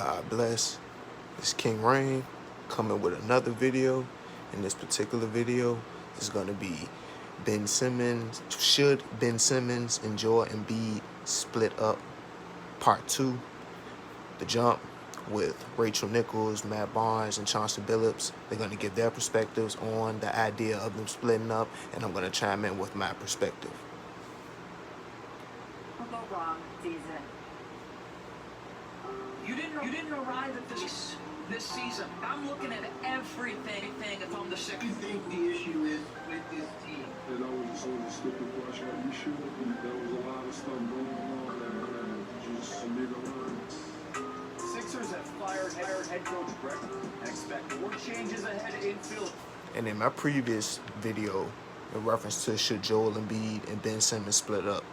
God bless. It's King Rain coming with another video. In this particular video, is going to be Ben Simmons. Should Ben Simmons and Joel Embiid split up? Part 2. The Jump with Rachel Nichols, Matt Barnes, and Chauncey Billups. They're going to give their perspectives on the idea of them splitting up, and I'm going to chime in with my perspective. Go wrong season. You didn't arrive at this season. I'm looking at everything if I'm the Sixers. You think the issue is with this team? And that was just sort of stupid question. You sure there was a lot of stuff going on that just need to learn. Sixers have fired head coach Brett and expect more changes ahead in Philly. And in my previous video, in reference to should Joel Embiid and Ben Simmons split up,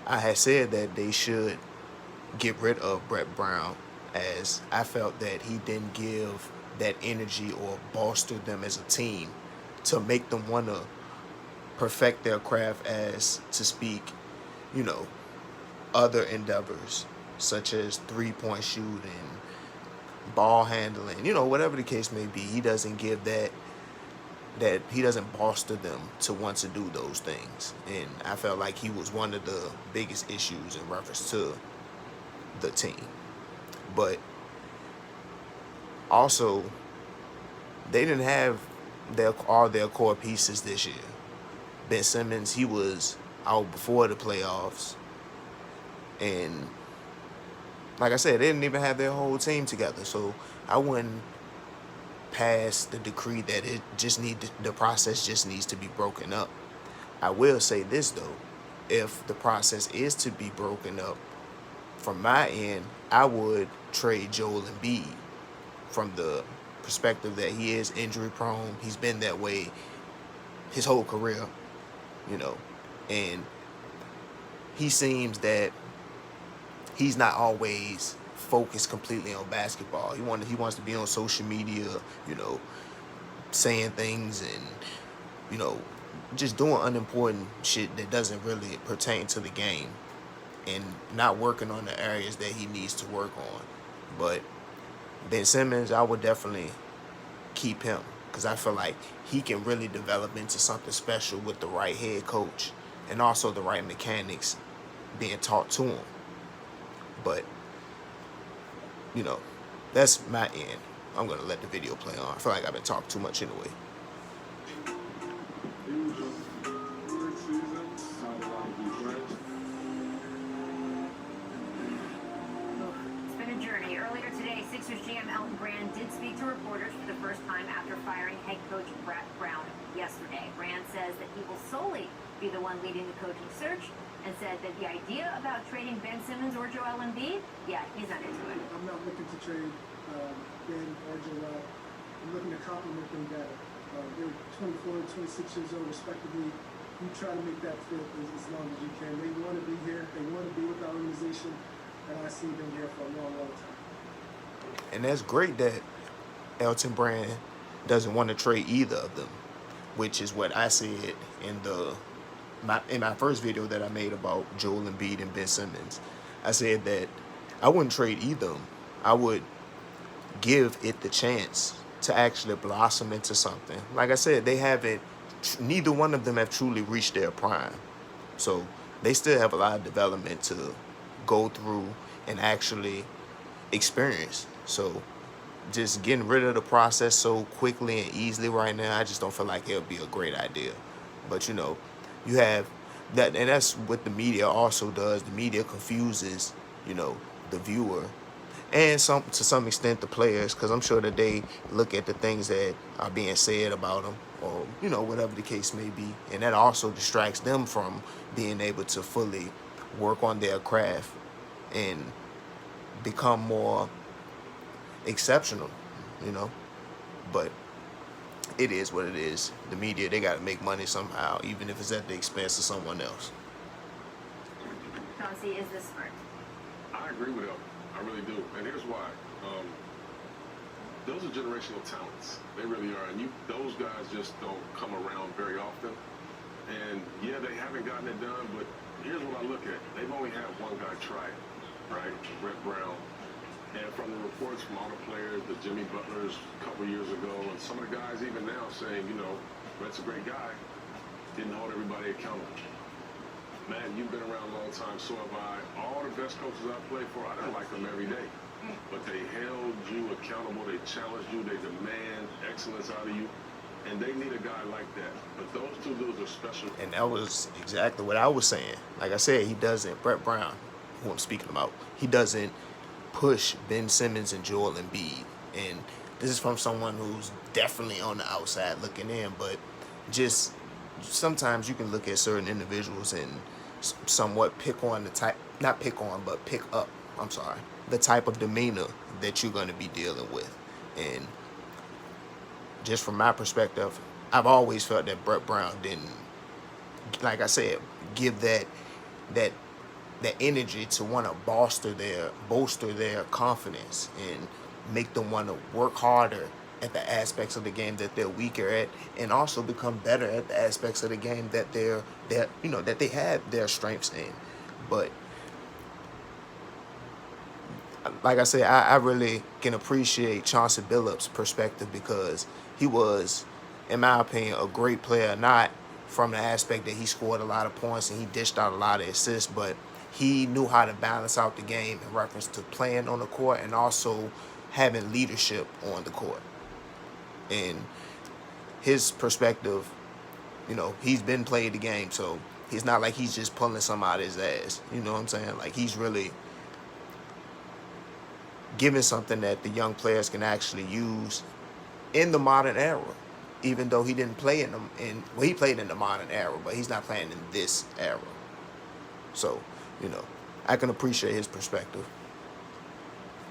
I had said that they should get rid of Brett Brown, as I felt that he didn't give that energy or bolster them as a team to make them want to perfect their craft, as to speak, other endeavors such as three-point shooting, ball handling, whatever the case may be. He doesn't give that he doesn't bolster them to want to do those things. And I felt like he was one of the biggest issues in reference to the team. But also, they didn't have all their core pieces this year. Ben Simmons, he was out before the playoffs. And like I said, they didn't even have their whole team together. So I wouldn't pass the decree that the process just needs to be broken up. I will say this though, if the process is to be broken up, from my end, I would trade Joel Embiid, from the perspective that he is injury prone. He's been that way his whole career, and he seems that he's not always focused completely on basketball. He wants to be on social media, saying things and, just doing unimportant shit that doesn't really pertain to the game, and not working on the areas that he needs to work on. But Ben Simmons, I would definitely keep him, because I feel like he can really develop into something special with the right head coach and also the right mechanics being taught to him. But, that's my end. I'm going to let the video play on. I feel like I've been talking too much anyway. Sixers GM Elton Brand did speak to reporters for the first time after firing head coach Brett Brown yesterday. Brand says that he will solely be the one leading the coaching search, and said that the idea about trading Ben Simmons or Joel Embiid, he's not into it. I'm not looking to trade Ben or Joel. I'm looking to complement them better. They're 24 and 26 years old, respectively. You try to make that fit as long as you can. They want to be here. They want to be with the organization, and I see them here for a long, long time. And that's great that Elton Brand doesn't want to trade either of them, which is what I said in my first video that I made about Joel Embiid and Ben Simmons. I said that I wouldn't trade either of them. I would give it the chance to actually blossom into something. Like I said, neither one of them have truly reached their prime. So they still have a lot of development to go through and actually experience. So just getting rid of the process so quickly and easily right now, I just don't feel like it would be a great idea. But you have that, and that's what the media also does. The media confuses, the viewer, and to some extent the players, because I'm sure that they look at the things that are being said about them, or whatever the case may be, and that also distracts them from being able to fully work on their craft and become more exceptional, but it is what it is. The media, they got to make money somehow, even if it's at the expense of someone else. Chauncey, is this smart? I agree with him. I really do. And here's why. Those are generational talents. They really are. And those guys just don't come around very often. And yeah, they haven't gotten it done, but here's what I look at. They've only had one guy try it, right? Brett Brown. comments from all the players, the Jimmy Butlers a couple years ago, and some of the guys even now saying, you know, Brett's a great guy, didn't hold everybody accountable. Matt, you've been around a long time, so have I. All the best coaches I've played for, I didn't like them every day. But they held you accountable, they challenged you, they demand excellence out of you, and they need a guy like that. But those two dudes are special. And that was exactly what I was saying. Like I said, he doesn't, Brett Brown, who I'm speaking about, he doesn't push Ben Simmons and Joel Embiid. And this is from someone who's definitely on the outside looking in, but just sometimes you can look at certain individuals and somewhat pick on the type, not pick on, but pick up, the type of demeanor that you're going to be dealing with. And just from my perspective, I've always felt that Brett Brown didn't, like I said, give that energy to want to bolster their confidence and make them want to work harder at the aspects of the game that they're weaker at, and also become better at the aspects of the game that that they have their strengths in. But like I said, I really can appreciate Chauncey Billups' perspective, because he was, in my opinion, a great player, not from the aspect that he scored a lot of points and he dished out a lot of assists, but he knew how to balance out the game in reference to playing on the court and also having leadership on the court. And his perspective, he's been playing the game, so it's not like he's just pulling some out of his ass. You know what I'm saying? Like, he's really giving something that the young players can actually use in the modern era, even though he didn't play he played in the modern era, but he's not playing in this era. So, I can appreciate his perspective.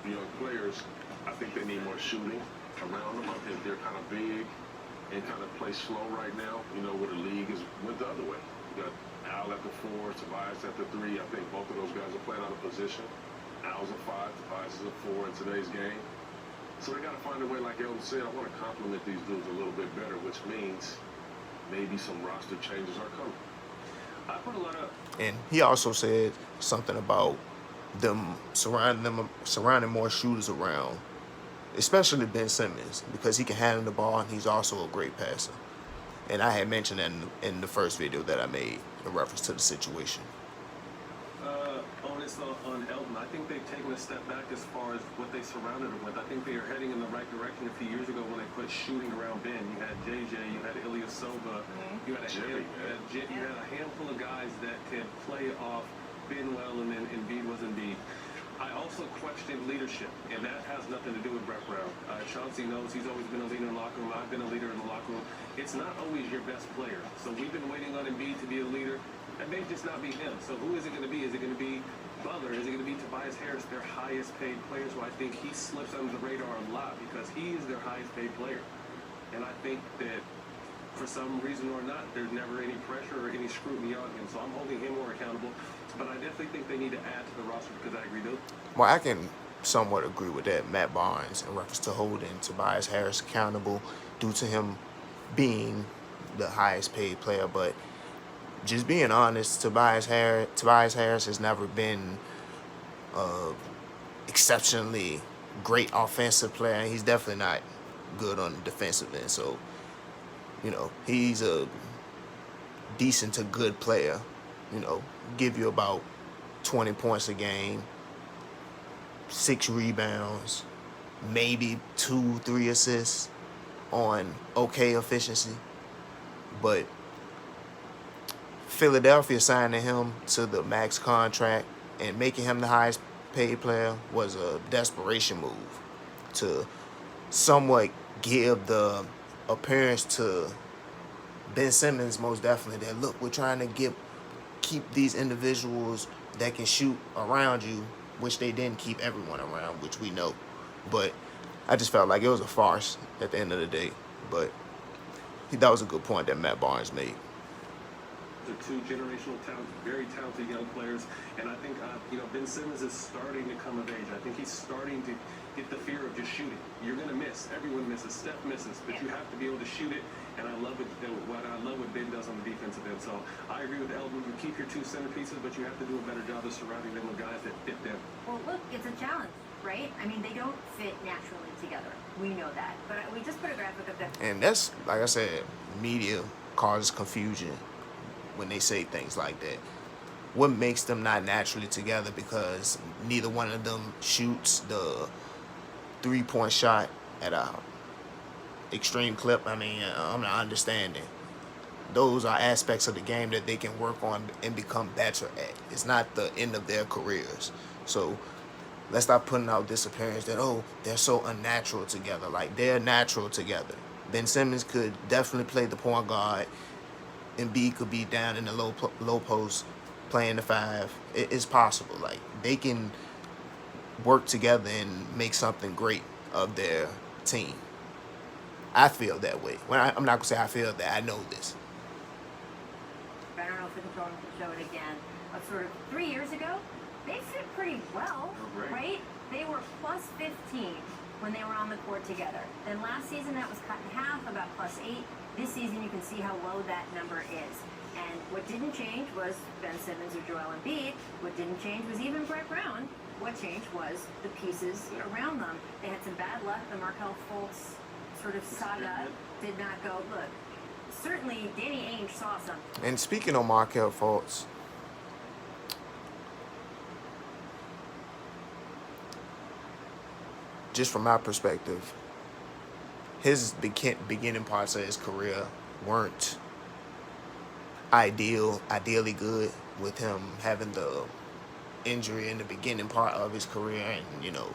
Young players, I think they need more shooting around them. I think they're kind of big and kind of play slow right now, where the league went the other way. You got Al at the 4, Tobias at the 3. I think both of those guys are playing out of position. Al's a 5, Tobias is a 4 in today's game. So they got to find a way, like Elton said, I want to compliment these dudes a little bit better, which means maybe some roster changes are coming. I put a lot of... And he also said something about them surrounding more shooters around, especially Ben Simmons, because he can handle the ball and he's also a great passer. And I had mentioned that in the first video that I made in reference to the situation. On Elton, I think they've taken a step back as far as what they surrounded him with. I think they are heading in the right direction. A few years ago, when they put shooting around Ben, you had JJ, you had Ilyasova, you had a handful of guys that could play off Ben well, and then Embiid was Embiid. I also questioned leadership, and that has nothing to do with Brett Brown. Chauncey knows he's always been a leader in the locker room. I've been a leader in the locker room. It's not always your best player. So we've been waiting on Embiid to be a leader. That may just not be him. So who is it going to be? Is it going to be Butler? Is it going to be Tobias Harris, their highest paid players, who I think he slips under the radar a lot because he is their highest paid player. And I think that for some reason or not, there's never any pressure or any scrutiny on him. So I'm holding him more accountable. But I definitely think they need to add to the roster, because I agree, though. Well, I can somewhat agree with that, Matt Barnes, in reference to holding Tobias Harris accountable due to him being the highest paid player. But just being honest, Tobias Harris has never been exceptionally great offensive player, and he's definitely not good on the defensive end. So, he's a decent to good player. Give you about 20 points a game, 6 rebounds, maybe 2-3 assists on okay efficiency. But Philadelphia signing him to the max contract and making him the highest paid player was a desperation move to somewhat give the appearance to Ben Simmons, most definitely, that look, we're trying to keep these individuals that can shoot around you, which they didn't keep everyone around, which we know. But I just felt like it was a farce at the end of the day. But that was a good point that Matt Barnes made. They're 2 generational talent, very talented young players, and I think Ben Simmons is starting to come of age. I think he's starting to get the fear of just shooting. You're going to miss. Everyone misses. Steph misses, but you have to be able to shoot it. And I love what Ben does on the defensive end. So I agree with Elton. You keep your 2 centerpieces, but you have to do a better job of surrounding them with guys that fit them. Well, look, it's a challenge. right? I mean, they don't fit naturally together. We know that. But we just put a graphic of them. And that's, like I said, media causes confusion when they say things like that. What makes them not naturally together? Because neither one of them shoots the 3-point shot at a extreme clip. I mean, I'm not understanding. Those are aspects of the game that they can work on and become better at. It's not the end of their careers. So let's stop putting out this appearance that, oh, they're so unnatural together. Like, they're natural together. Ben Simmons could definitely play the point guard. Embiid could be down in the low post playing the 5. It's possible. Like, they can work together and make something great of their team. I feel that way. I'm not going to say I feel that. I know this. I don't know if we can show it again. Of sort of 3 years ago, they fit pretty well, right? They were plus 15 when they were on the court together. Then last season that was cut in half, about plus 8. This season you can see how low that number is. And what didn't change was Ben Simmons or Joel Embiid. What didn't change was even Brett Brown. What changed was the pieces around them. They had some bad luck. The Markelle Fultz sort of saga did not go. Look, certainly Danny Ainge saw something. And speaking of Markelle Fultz, just from my perspective, his beginning parts of his career weren't ideally good, with him having the injury in the beginning part of his career, and, you know,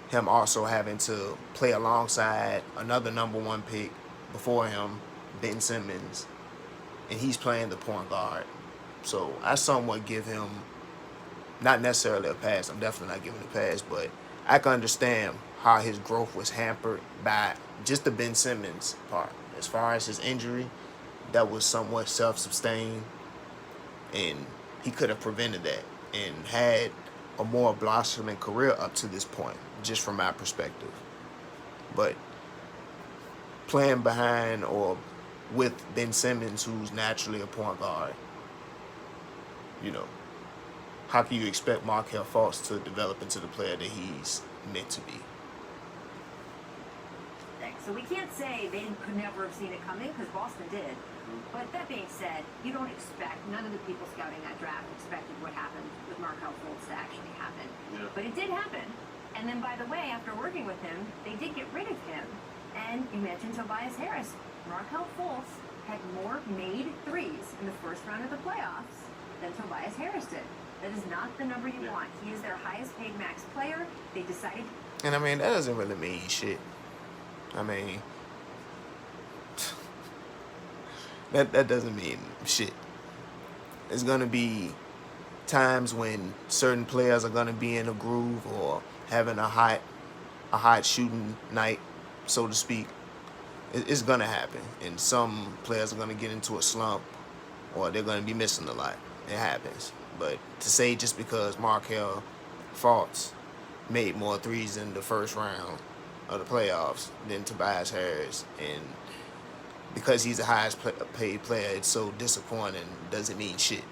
him also having to play alongside another #1 pick before him, Ben Simmons, and he's playing the point guard. So I somewhat give him, not necessarily a pass, I'm definitely not giving a pass, but I can understand how his growth was hampered by just the Ben Simmons part. As far as his injury, that was somewhat self-sustained, and he could have prevented that and had a more blossoming career up to this point, just from my perspective. But playing behind or with Ben Simmons, who's naturally a point guard, you know, how can you expect Markelle Fultz to develop into the player that he's meant to be? So we can't say they could never have seen it coming, because Boston did. But that being said, you don't expect, none of the people scouting that draft expected what happened with Markelle Fultz to actually happen. Yeah. But it did happen. And then, by the way, after working with him, they did get rid of him. And you mentioned Tobias Harris. Markelle Fultz had more made threes in the first round of the playoffs than Tobias Harris did. That is not the number you want. He is their highest paid max player. They decided. And I mean, that doesn't really mean shit. I mean, that doesn't mean shit. There's gonna be times when certain players are gonna be in a groove or having a hot shooting night, so to speak. It's gonna happen, and some players are gonna get into a slump, or they're gonna be missing a lot. It happens. But to say just because Markelle Fultz made more threes in the first round of the playoffs than Tobias Harris, and because he's the highest paid player, it's so disappointing, doesn't mean shit.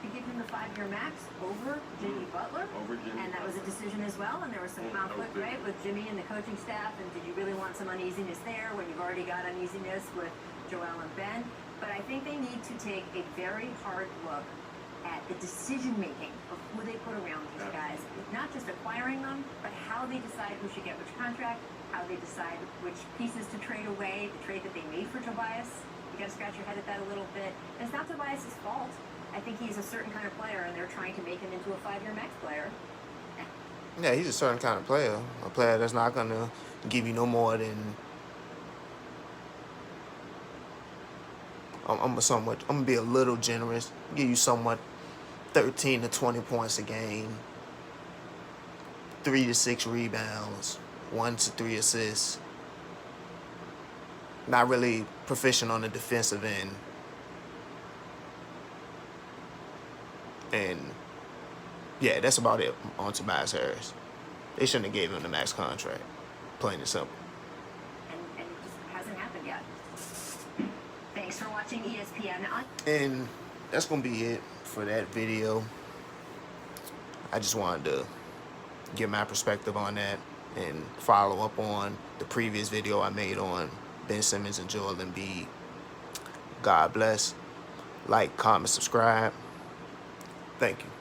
To give him the 5-year max over Jimmy Butler, and that was a decision as well. And there was some conflict, right, with Jimmy and the coaching staff. And did you really want some uneasiness there when you've already got uneasiness with Joel and Ben? But I think they need to take a very hard look at the decision-making of who they put around these guys. Not just acquiring them, but how they decide who should get which contract, how they decide which pieces to trade away, the trade that they made for Tobias. You gotta scratch your head at that a little bit. And it's not Tobias' fault. I think he's a certain kind of player, and they're trying to make him into a 5-year max player. Yeah, he's a certain kind of player. A player that's not gonna give you no more than I'm gonna be a little generous. Give you somewhat 13 to 20 points a game, 3 to 6 rebounds, 1 to 3 assists. Not really proficient on the defensive end. And yeah, that's about it on Tobias Harris. They shouldn't have gave him the max contract. Plain and simple. And it just hasn't happened yet. Thanks for watching ESPN. And that's gonna be it for that video. I just wanted to give my perspective on that and follow up on the previous video I made on Ben Simmons and Joel Embiid. God bless. Like, comment, subscribe. Thank you.